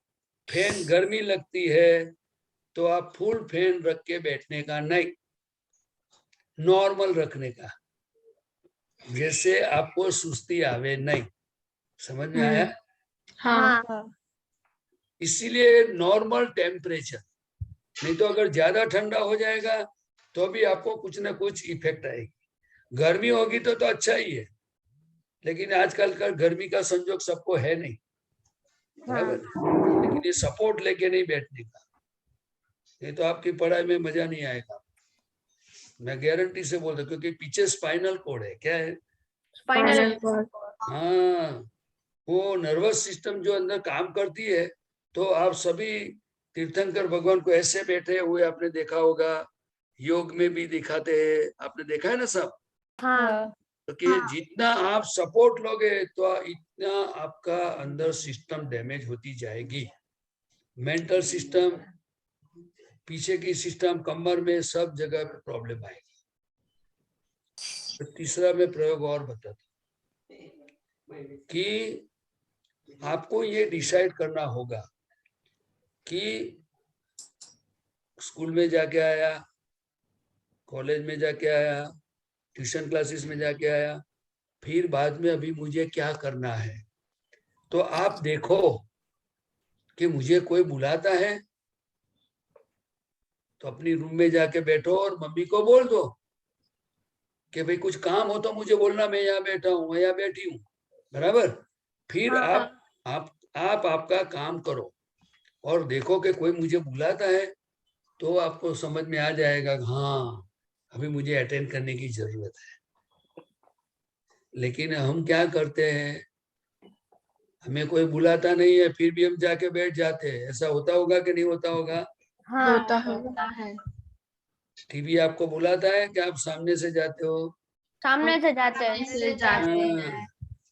फैन गर्मी लगती है तो आप फुल फैन रख के बैठने का नहीं, नॉर्मल रखने का, जैसे आपको सुस्ती आवे नहीं। समझ में आया? हाँ। इसीलिए नॉर्मल टेम्परेचर, नहीं तो अगर ज्यादा ठंडा हो जाएगा तो भी आपको कुछ ना कुछ इफेक्ट आएगी। गर्मी होगी तो अच्छा ही है, लेकिन आजकल का गर्मी का संजोग सबको है नहीं, बराबर। लेकिन ये सपोर्ट लेके नहीं बैठने का, नहीं तो आपकी पढ़ाई में मजा नहीं आएगा। मैं गारंटी से बोलता हूँ, क्योंकि पीछे स्पाइनल कोड है। क्या है? Spinal cord. हाँ, वो नर्वस सिस्टम जो अंदर काम करती है। तो आप सभी तीर्थंकर भगवान को ऐसे बैठे हुए आपने देखा होगा, योग में भी दिखाते हैं, आपने देखा है ना सब। हाँ। तो कि जितना आप सपोर्ट लोगे तो इतना आपका अंदर सिस्टम डैमेज होती जाएगी। मेंटल सिस्टम, पीछे की सिस्टम, कमर में, सब जगह पे प्रॉब्लम आएगी। तो तीसरा मैं प्रयोग और बताता कि आपको ये डिसाइड करना होगा कि स्कूल में जाके आया, कॉलेज में जाके आया, ट्यूशन क्लासेस में जाके आया, फिर बाद में अभी मुझे क्या करना है। तो आप देखो कि मुझे कोई बुलाता है तो अपनी रूम में जाके बैठो और मम्मी को बोल दो कि भाई कुछ काम हो तो मुझे बोलना, मैं यहाँ बैठा हूँ, मैं यहाँ बैठी हूँ, बराबर। फिर आप आपका काम करो और देखो कि कोई मुझे बुलाता है तो आपको समझ में आ जाएगा, हाँ अभी मुझे अटेंड करने की जरूरत है। लेकिन हम क्या करते हैं, हमें कोई बुलाता नहीं है फिर भी हम जाके बैठ जाते हैं। ऐसा होता होगा कि नहीं होता होगा? होता है। टीवी आपको बुलाता है कि आप सामने से जाते हो? सामने से जाते हैं।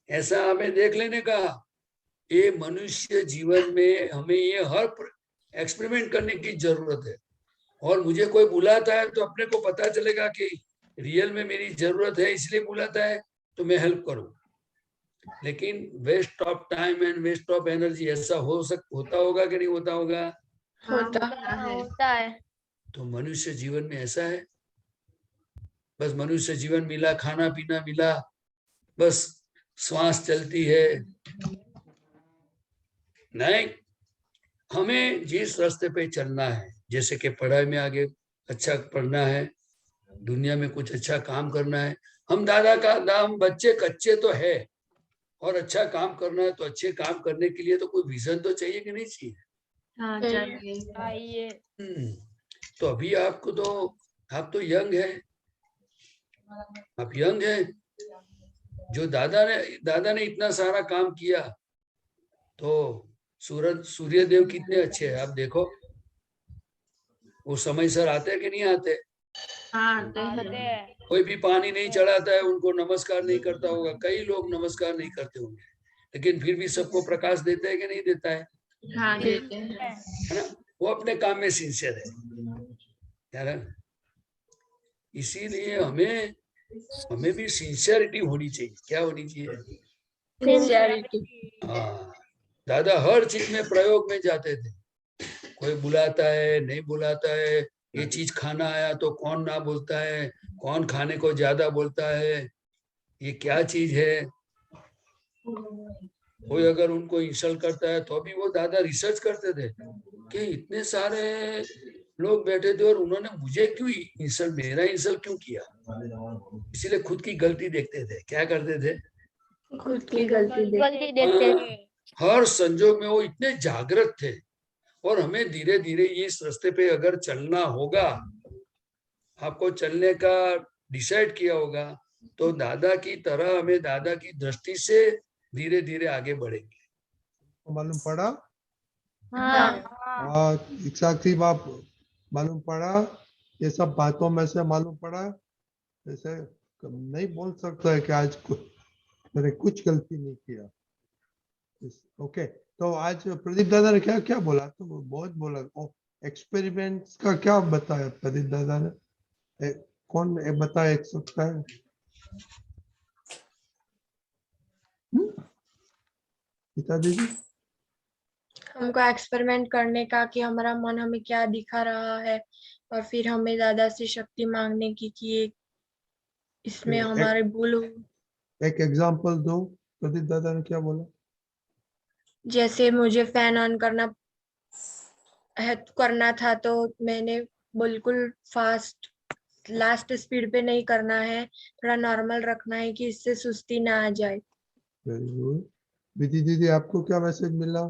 ऐसा हमें देख लेने का। ये मनुष्य जीवन में हमें ये हर एक्सपेरिमेंट करने की जरूरत है। और मुझे कोई बुलाता है तो अपने को पता चलेगा कि रियल में मेरी जरूरत है, इसलिए बुलाता है तो मैं हेल्प करूं। लेकिन waste of time and waste of energy, ऐसा होता होगा कि नहीं होता होगा? होता है। होता है। तो मनुष्य जीवन में ऐसा है बस मनुष्य जीवन मिला, खाना पीना मिला, बस श्वास चलती है। नहीं, हमें जिस रास्ते पे चलना है, जैसे कि पढ़ाई में आगे अच्छा पढ़ना है, दुनिया में कुछ अच्छा काम करना है, हम हम बच्चे कच्चे तो है, और अच्छा काम करना है तो अच्छे काम करने के लिए तो कोई विजन तो चाहिए कि नहीं चाहिए? हाँ चाहिए। तो अभी आपको तो, आप तो यंग है, आप यंग है। जो दादा ने इतना सारा काम किया, तो सूर्य देव कितने अच्छे हैं, आप देखो वो समय सर आते हैं कि नहीं आते? हाँ आते हैं। कोई भी पानी नहीं चढ़ाता है, उनको नमस्कार नहीं करता होगा, कई लोग नमस्कार नहीं करते होंगे, लेकिन फिर भी सबको प्रकाश देता है कि नहीं देता है? हाँ देते हैं। है ना? वो अपने काम में सिंसियर है यार। इसीलिए हमें भी सिंसियरिटी होनी चाहिए। क्या होनी चाहिए? सिंसियरिटी। हाँ, दादा हर चीज में प्रयोग में जाते थे। कोई बुलाता है, नहीं बुलाता है, ये चीज खाना आया तो कौन ना बोलता है, कौन खाने को ज्यादा बोलता है, ये क्या चीज है। कोई अगर उनको इंसल्ट करता है तो भी वो दादा रिसर्च करते थे कि इतने सारे लोग बैठे थे और उन्होंने मुझे क्यों इंसल्ट, मेरा इंसल्ट क्यों किया। इसीलिए खुद की गलती देखते थे। क्या करते थे? खुद की गलती देखते थे। हर संजोग में वो इतने जागृत थे। और हमें धीरे धीरे इस रास्ते पे अगर चलना होगा, आपको चलने का डिसाइड किया होगा, तो दादा की तरह हमें दादा की दृष्टि से धीरे धीरे आगे बढ़ेंगे। तो मालूम पड़ा? हाँ, इच्छाक्षी बाप मालूम पड़ा? ये सब बातों में से मालूम पड़ा? जैसे नहीं बोल सकता है कि आज मैंने कुछ गलती नहीं किया। ओके, तो आज प्रदीप दादा ने क्या क्या बोला? तो बहुत बोला। एक्सपेरिमेंट्स का क्या बताया प्रदीप दादा ने? कौन बता सकता है? गीता दीदी, हमको एक्सपेरिमेंट करने का कि हमारा मन हमें क्या दिखा रहा है और फिर हमें दादा से शक्ति मांगने की कि इसमें हमारे भूल हो। एक एग्जांपल दो, प्रदीप दादा ने क्या बोला? जैसे मुझे फैन ऑन करना था तो मैंने बिल्कुल फास्ट लास्ट स्पीड पे नहीं करना है, थोड़ा नॉर्मल रखना है कि इससे सुस्ती ना आ जाए। Very good. विधि दीदी, आपको क्या मैसेज मिला?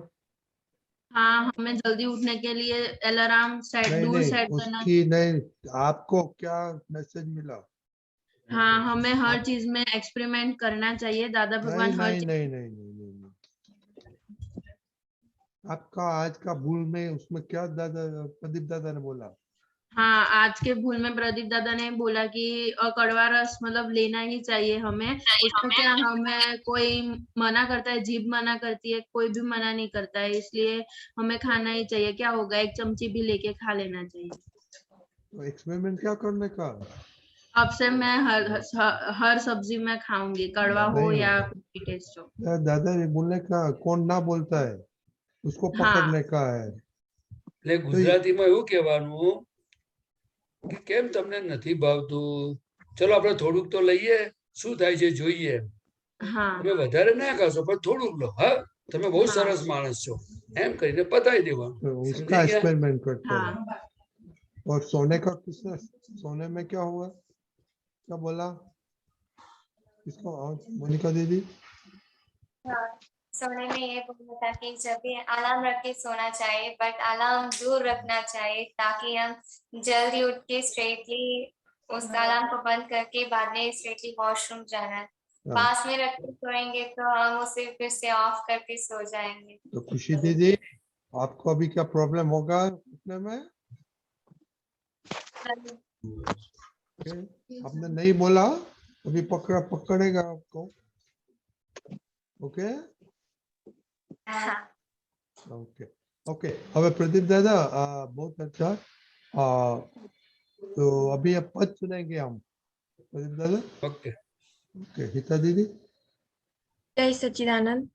हाँ, हमें जल्दी उठने के लिए अलार्म सेट करना। उसकी नहीं, आपको क्या मैसेज मिला? हाँ, हमें हर चीज में एक्सपेरिमेंट करना चाहिए। दादा भगवान हर नहीं चीज। नहीं नहीं नहीं नहीं नहीं। आपका आज का भूल में उसमें क्या दादा प्रदीप दादा ने बोला? हाँ, आज के भूल में प्रदीप दादा ने बोला कि कड़वा रस मतलब लेना ही चाहिए हमें। उसमें क्या, हमें कोई मना करता है, जीभ मना करती है, कोई भी मना नहीं करता है, इसलिए हमें खाना ही चाहिए। क्या होगा, एक चमची भी लेके खा लेना चाहिए। तो एक्सपेरिमेंट क्या करने का? अब से मैं हर सब्जी में खाऊंगी, कड़वा हो नहीं, या कोई टेस्ट हो। दादा ये बोलने का कौन ना बोलता है, उसको हाँ, पकड़ने का है। એટલે ગુજરાતીમાં એવું કહેવાનું કે કેમ તમને નથી ભાવતું, ચલો આપણે થોડુંક તો લઈએ, શું થાય છે જોઈએ. हाँ, તમે વધારે ના ખાશો પણ થોડુંક લો. હા, તમે બહુ સરસ માણસ છો, એમ કરીને પતાવી દેવાનું. तो उसका समझी गया? एक्सपेरिमेंट करते हाँ। हैं। और सोने का किसने, सोने में क्या हुआ, क्या बोला किसको? और मोनिका दीदी, सोने में ये बोला था कि जब भी अलार्म रख के सोना चाहिए, बट अलार्म दूर रखना चाहिए ताकि हम जल्दी उठ के स्ट्रेटली उस अलार्म को बंद करके बाद में स्ट्रेटली वॉशरूम जाना है। पास में रख के सोएंगे तो हम उसे फिर से ऑफ करके सो जाएंगे। तो खुशी दीदी, आपको अभी क्या प्रॉब्लम होगा उठने में? आपने नहीं बोला, अभी पकड़ेगा आपको। Okay okay okay. હવે प्रदीप दादा, बहुत अच्छा। तो अभी अब पद सुनेंगे हम प्रदीप दादा। ઓકે. ओके, हिता दीदी। जय सच्चिदानंद।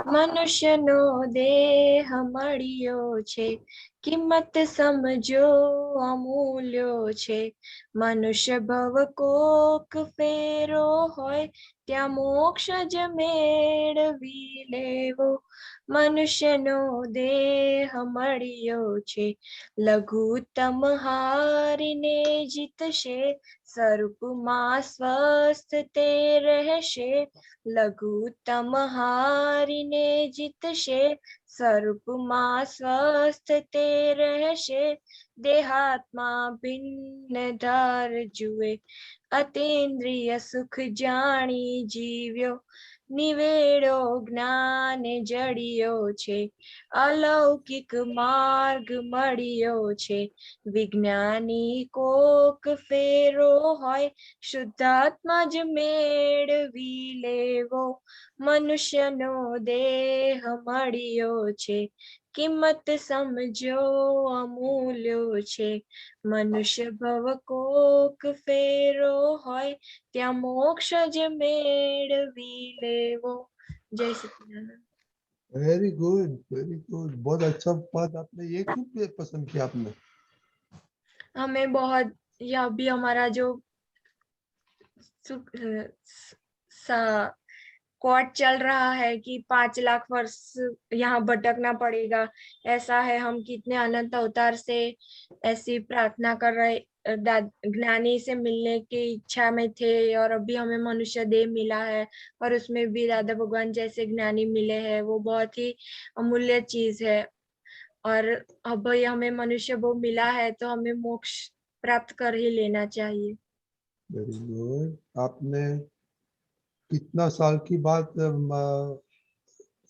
मनुष्यनो देह મળ્યો છે કિંમત સમજો અમૂલ્યો છે મનુષ્ય ભવ કોક ફેરો હોય ત્યાં મોક્ષ જ મેળવી લેવો મનુષ્યનો દેહ મળ્યો છે લઘુત્તમ હારીને જીતશે સ્વરૂપમાં સ્વસ્થ તે રહેશે લઘુત્તમ હારીને જીતશે સ્વરૂપમાં સ્વસ્થ તે રહેશે દેહાત્મા ભિન્ન ધાર જુએ અતિન્દ્રિય સુખ જાણી જીવ્યો નિવેડો જ્ઞાન જડિયો છે અલૌકિક માર્ગ મળ્યો છે વિજ્ઞાની કોક ફેરો હોય શુદ્ધાત્મા જ મેળવી લેવો મનુષ્યનો દેહ મળ્યો છે કિંમત સમજો અમૂલ્યો છે મનુષ્ય ભવ કોક ફેરો હોય ત્યાં મોક્ષ જ મેળવી લેવો જય સચિદાનંદ वेरी गुड बहुत अच्छा बात आपने ये क्यों पसंद किया आपने हमें बहुत यह भी हमारा जो कोर्ट चल रहा है कि 5 लाख वर्ष यहाँ भटकना पड़ेगा ऐसा है हम कितने अनंत अवतार से ऐसी प्रार्थना कर रहे ज्ञानी से मिलने की इच्छा में थे और अभी हमें मनुष्य देह मिला है और उसमें भी दादा भगवान जैसे ज्ञानी मिले हैं वो बहुत ही अमूल्य चीज है और अब हमें मनुष्य वो मिला है तो हमें मोक्ष प्राप्त कर ही लेना चाहिए वेरी गुड आपने कितना साल की बाद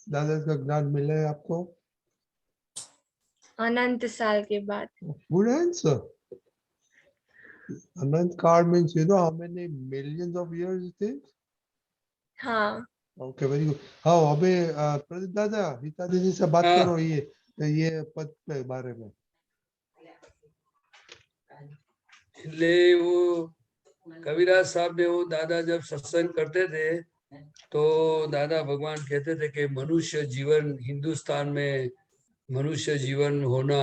दादा का ज्ञान मिला है आपको अनंत साल के बाद गुड आंसर अनंत काल means you know how many millions of years it is हाँ ओके वेरी गुड हाँ अबे प्रदीप दादा हिता दीदी से बात हाँ। करो ये पद के बारे में એટલે वो कबीराज साहब ने वो दादा जब सत्संग करते थे तो दादा भगवान कहते थे कि मनुष्य जीवन हिंदुस्तान में मनुष्य जीवन होना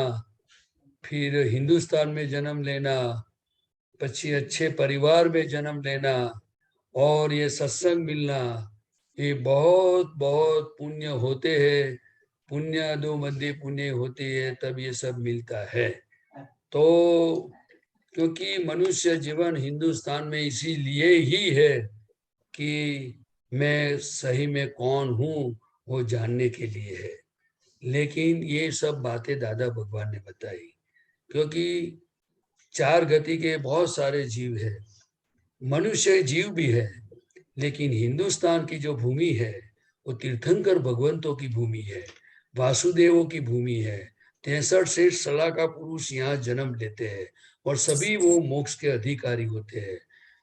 फिर हिंदुस्तान में जन्म लेना पछी अच्छे परिवार में जन्म लेना और ये सत्संग मिलना ये बहुत बहुत पुण्य होते हैं पुण्य दो मध्य पुण्य होती है तब ये सब मिलता है तो क्योंकि मनुष्य जीवन हिंदुस्तान में इसीलिए ही है कि मैं सही में कौन हूँ वो जानने के लिए है लेकिन ये सब बातें दादा भगवान ने बताई क्योंकि 4 गति के बहुत सारे जीव है मनुष्य जीव भी है लेकिन हिंदुस्तान की जो भूमि है वो तीर्थंकर भगवंतों की भूमि है वासुदेवों की भूमि है 63 श्रेष्ठ सलाहकार पुरुष यहाँ जन्म लेते हैं और सभी वो मोक्ष के अधिकारी होते हैं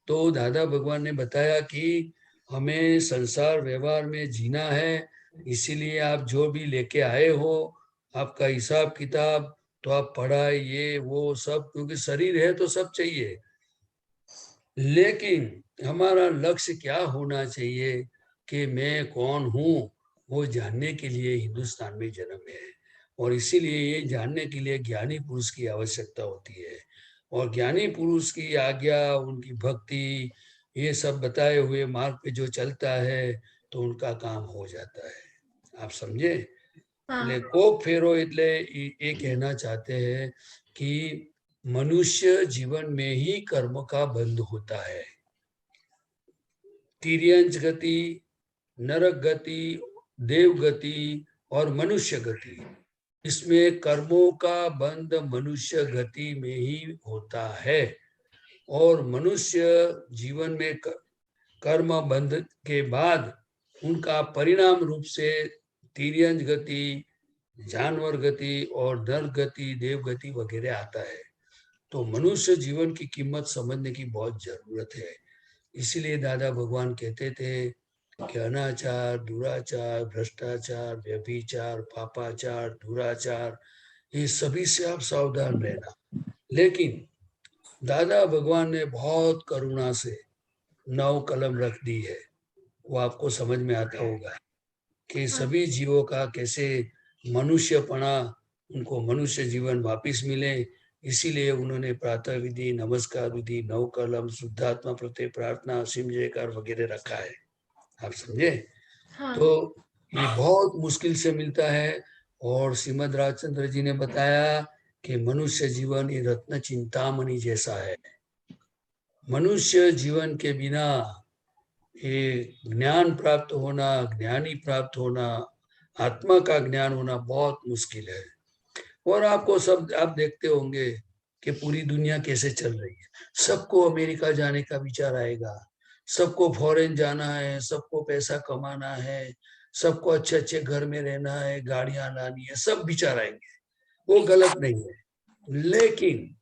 तो दादा भगवान ने बताया कि हमें संसार व्यवहार में जीना है इसीलिए आप जो भी लेके आए हो आपका हिसाब किताब तो आप पढ़ाई ये वो सब क्योंकि शरीर है तो सब चाहिए लेकिन हमारा लक्ष्य क्या होना चाहिए कि मैं कौन हूँ वो जानने के लिए हिंदुस्तान में जन्म है और इसीलिए ये जानने के लिए ज्ञानी पुरुष की आवश्यकता होती है और ज्ञानी पुरुष की आज्ञा उनकी भक्ति ये सब बताए हुए मार्ग पे जो चलता है तो उनका काम हो जाता है आप समझे એટલે કોક ફેરો એટલે ये कहना चाहते हैं कि मनुष्य जीवन में ही कर्म का बंध होता है तिर्यंच गति नरक गति देव गति और मनुष्य गति इसमें कर्मों का बंध मनुष्य गति में ही होता है और मनुष्य जीवन में कर्म बंध के बाद उनका परिणाम रूप से तिर्यंच गति जानवर गति और नर गति देव गति वगैरह आता है तो मनुष्य जीवन की कीमत समझने की बहुत जरूरत है इसीलिए दादा भगवान कहते थे कि अनाचार दुराचार भ्रष्टाचार व्यभिचार पापाचार दुराचार ये सभी से आप सावधान रहना लेकिन दादा भगवान ने बहुत करुणा से 9 कलम रख दी है वो आपको समझ में आता होगा कि सभी जीवों का कैसे मनुष्यपना उनको मनुष्य जीवन वापिस मिले, इसीलिए उन्होंने प्रातः विधि, नमस्कार विधि, नव कलम, शुद्धात्मा प्रत्यय प्रार्थना, असीम जयकार वगैरह रखा है। आप समझे? हाँ। तो ये बहुत मुश्किल से मिलता है। और श्रीमद राजचंद्र जी ने बताया कि मनुष्य जीवन ये रत्न चिंतामणि जैसा है। मनुष्य जीवन के बिना ये ज्ञान प्राप्त होना, ज्ञानी प्राप्त होना, आत्मा का ज्ञान होना बहुत मुश्किल है। और आपको सब आप देखते होंगे कि पूरी दुनिया कैसे चल रही है। सबको अमेरिका जाने का विचार आएगा, सबको फॉरेन जाना है, सबको पैसा कमाना है, सबको अच्छे अच्छे घर में रहना है, गाड़ियां लानी है, सब विचार आएंगे। वो गलत नहीं है, लेकिन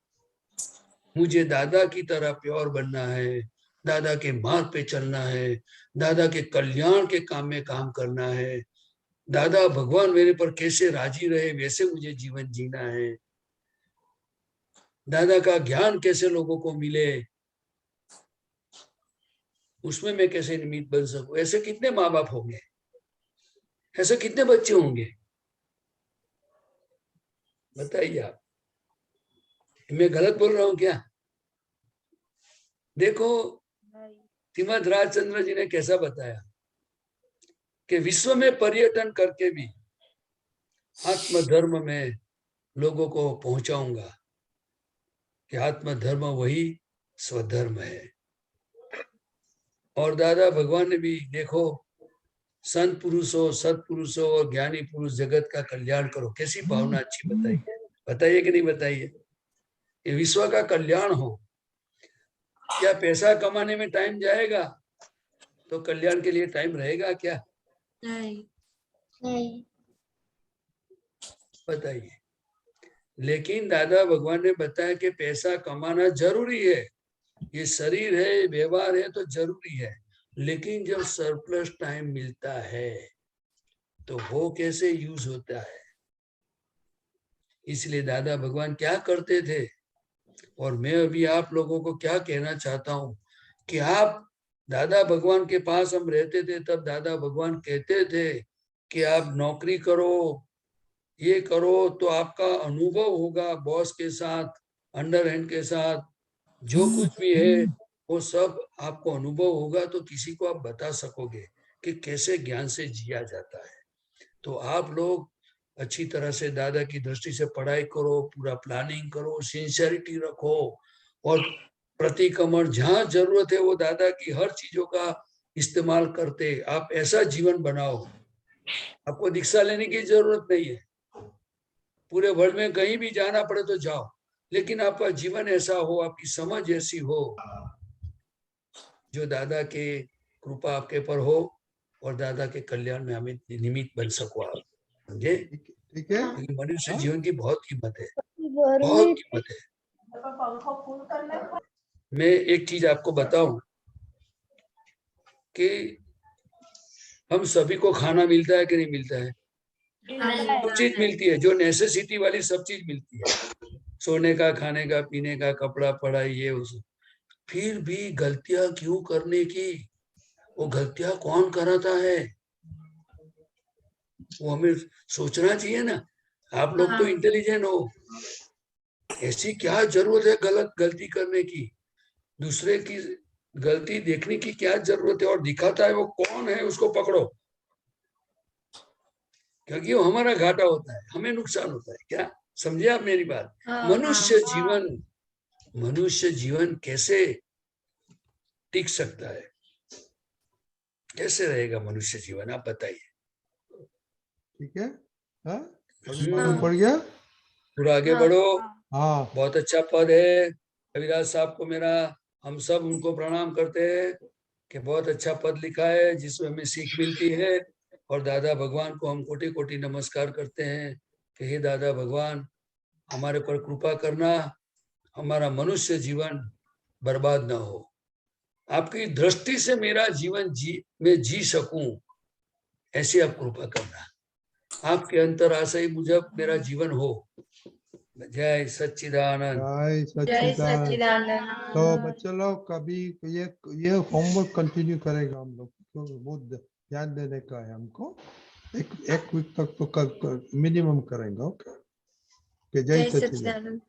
मुझे दादा की तरह प्योर बनना है, दादा के मार्ग पे चलना है, दादा के कल्याण के काम में काम करना है, दादा भगवान मेरे पर कैसे राजी रहे वैसे मुझे जीवन जीना है, दादा का ज्ञान कैसे लोगों को मिले उसमें मैं कैसे निमित्त बन सकूं। ऐसे कितने माँ बाप होंगे, ऐसे कितने बच्चे होंगे, बताइए आप। मैं गलत बोल रहा हूं क्या? देखो श्रीमद राजचंद्र जी ने कैसा बताया कि विश्व में पर्यटन करके भी आत्मधर्म में लोगों को पहुंचाऊंगा कि आत्मधर्म वही स्वधर्म है। और दादा भगवान ने भी देखो, संत पुरुषों, सत्पुरुषों और ज्ञानी पुरुष जगत का कल्याण करो, कैसी भावना अच्छी बताइए, बताइए कि नहीं बताइए। ये विश्व का कल्याण हो। क्या पैसा कमाने में टाइम जाएगा तो कल्याण के लिए टाइम रहेगा क्या? नहीं। बताइए। लेकिन दादा भगवान ने बताया कि पैसा कमाना जरूरी है, ये शरीर है, व्यवहार है तो जरूरी है, लेकिन जब सरप्लस टाइम मिलता है तो वो कैसे यूज होता है। इसलिए दादा भगवान क्या करते थे, और मैं अभी आप लोगों को क्या कहना चाहता हूं कि आप दादा भगवान के पास हम रहते थे, तब दादा भगवान कहते थे कि आप नौकरी करो, ये करो, तो आपका अनुभव होगा बॉस के साथ, अंडर हैंड के साथ, जो कुछ भी है वो सब आपको अनुभव होगा, तो किसी को आप बता सकोगे कि कैसे ज्ञान से जिया जाता है। तो आप लोग अच्छी तरह से दादा की दृष्टि से पढ़ाई करो, पूरा प्लानिंग करो, सिंसियरिटी रखो, और प्रतिक्रमण जहां जरूरत है वो दादा की हर चीजों का इस्तेमाल करते आप ऐसा जीवन बनाओ। आपको दीक्षा लेने की जरूरत नहीं है, पूरे वर्ल्ड में कहीं भी जाना पड़े तो जाओ, लेकिन आपका जीवन ऐसा हो, आपकी समझ ऐसी हो जो दादा के कृपा आपके पर हो और दादा के कल्याण में हमें निमित्त बन सको आप। समझे? ठीक है। क्योंकि मनुष्य जीवन की बहुत कीमत है, बहुत कीमत है। मैं एक चीज आपको बताऊं कि हम सभी को खाना मिलता है कि नहीं मिलता है? सब चीज मिलती है, जो नेसेसिटी वाली सब चीज मिलती है, सोने का, खाने का, पीने का, कपड़ा, पढ़ाई, ये उस। फिर भी गलतियां क्यों करने की? वो गलतियां कौन कराता है वो हमें सोचना चाहिए ना। आप लोग तो इंटेलिजेंट हो, ऐसी क्या जरूरत है गलती करने की? दूसरे की गलती देखने की क्या जरूरत है? और दिखाता है वो कौन है उसको पकड़ो, क्योंकि वो हमारा घाटा होता है, हमें नुकसान होता है। क्या समझे आप मेरी बात? मनुष्य जीवन कैसे टिक सकता है, कैसे रहेगा मनुष्य जीवन, आप बताइए। ठीक है। हाँ, मालूम पड़ गया। पूरा आगे बढ़ो। हाँ, बहुत अच्छा पद है। कविराज साहब को मेरा, हम सब उनको प्रणाम करते हैं कि बहुत अच्छा पद लिखा है जिसमें हमें सीख मिलती है। और दादा भगवान को हम कोटि कोटि नमस्कार करते हैं कि हे दादा भगवान, हमारे पर कृपा करना, हमारा मनुष्य जीवन बर्बाद ना हो, आपकी दृष्टि से मेरा जीवन मैं जी सकूं, ऐसी आप कृपा करना, आपके अंतराशय मुजब मेरा जीवन हो। जय सच्चिदानंद। जय सच्चिदानंद। तो बच्चे लोग कभी ये होमवर्क कंटिन्यू करेगा हम लोग, तो बहुत ध्यान देने का है हमको। एक वीक तक तो मिनिमम करेंगे। ओके। कि जय जय सच्चिदानंद। सच्चिदानंद।